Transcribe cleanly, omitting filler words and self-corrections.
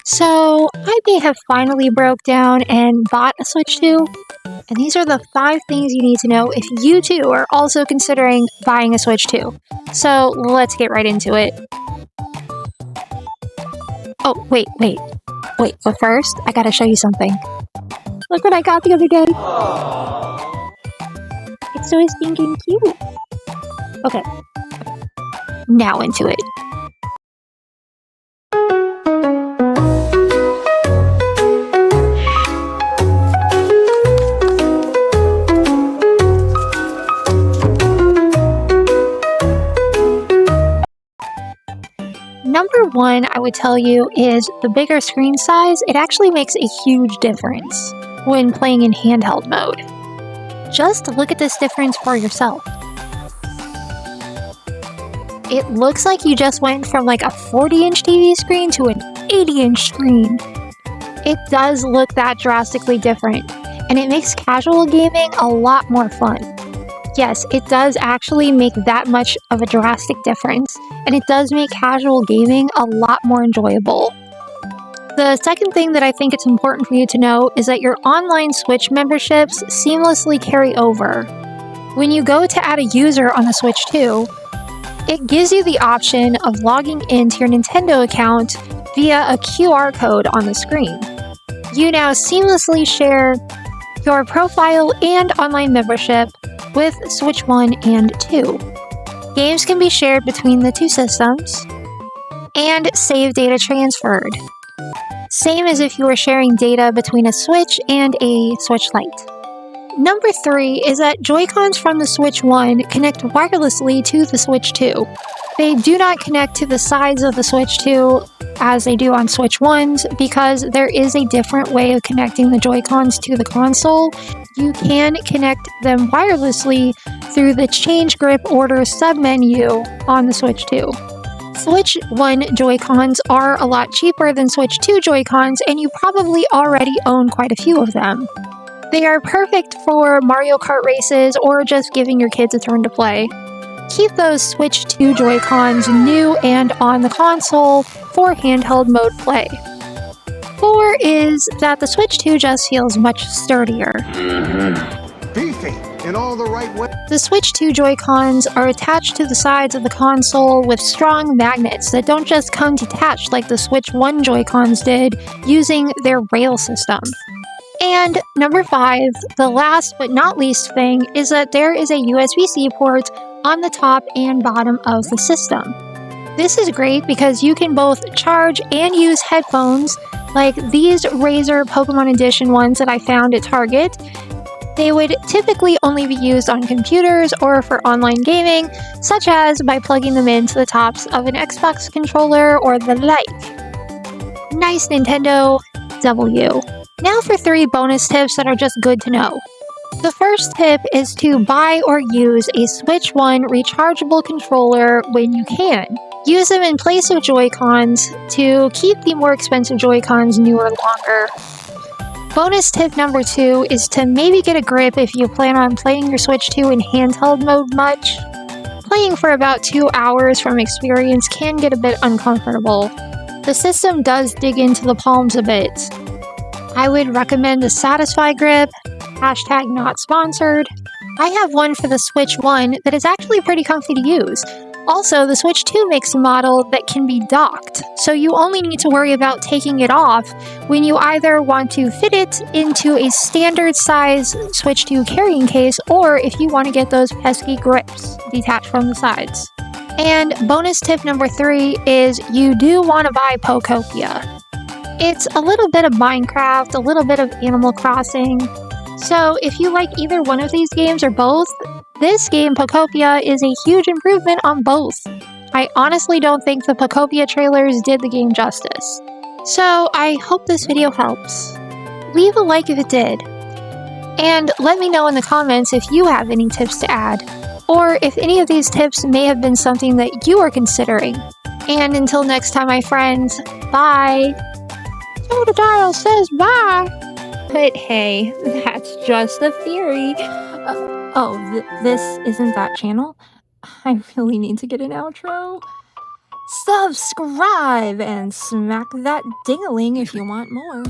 So, I may have finally broke down and bought a Switch 2, and these are the 5 things you need to know if you too are also considering buying a Switch 2. So, let's get right into it. Oh, wait, but first, I gotta show you something. Look what I got the other day. It's so stinking cute. Okay, now into it. Number one, I would tell you, is the bigger screen size. It actually makes a huge difference when playing in handheld mode. Just look at this difference for yourself. It looks like you just went from like a 40-inch TV screen to an 80-inch screen. It does look that drastically different, and it makes casual gaming a lot more fun. Yes, it does actually make that much of a drastic difference, and it does make casual gaming a lot more enjoyable. The second thing that I think it's important for you to know is that your online Switch memberships seamlessly carry over. When you go to add a user on the Switch 2, it gives you the option of logging into your Nintendo account via a QR code on the screen. You now seamlessly share your profile and online membership with Switch 1 and 2. Games can be shared between the two systems, and save data transferred. Same as if you were sharing data between a Switch and a Switch Lite. Number 3 is that Joy-Cons from the Switch 1 connect wirelessly to the Switch 2. They do not connect to the sides of the Switch 2 as they do on Switch 1s because there is a different way of connecting the Joy-Cons to the console. You can connect them wirelessly through the Change Grip Order submenu on the Switch 2. Switch 1 Joy-Cons are a lot cheaper than Switch 2 Joy-Cons, and you probably already own quite a few of them. They are perfect for Mario Kart races or just giving your kids a turn to play. Keep those Switch 2 Joy-Cons new and on the console for handheld mode play. 4 is that the Switch 2 just feels much sturdier. Beefy in all the right ways. The Switch 2 Joy-Cons are attached to the sides of the console with strong magnets that don't just come detached like the Switch 1 Joy-Cons did using their rail system. And number 5, the last but not least thing, is that there is a USB-C port on the top and bottom of the system. This is great because you can both charge and use headphones like these Razer Pokemon Edition ones that I found at Target. They would typically only be used on computers or for online gaming, such as by plugging them into the tops of an Xbox controller or the like. Nice Nintendo W. Now for 3 bonus tips that are just good to know. The first tip is to buy or use a Switch 1 rechargeable controller when you can. Use them in place of Joy-Cons to keep the more expensive Joy-Cons newer longer. Bonus tip number 2 is to maybe get a grip if you plan on playing your Switch 2 in handheld mode much. Playing for about 2 hours from experience can get a bit uncomfortable. The system does dig into the palms a bit. I would recommend the Satisfy grip, #not sponsored. I have one for the Switch 1 that is actually pretty comfy to use. Also, the Switch 2 makes a model that can be docked, so you only need to worry about taking it off when you either want to fit it into a standard size Switch 2 carrying case or if you want to get those pesky grips detached from the sides. And bonus tip number 3 is you do want to buy Pokopia. It's a little bit of Minecraft, a little bit of Animal Crossing. So if you like either one of these games or both, this game, Pokopia, is a huge improvement on both. I honestly don't think the Pokopia trailers did the game justice. So I hope this video helps. Leave a like if it did. And let me know in the comments if you have any tips to add, or if any of these tips may have been something that you are considering. And until next time, my friends, bye! Totodile says bye! But hey, that's just a theory. This isn't that channel? I really need to get an outro. subscribe and smack that ding-a-ling if you want more.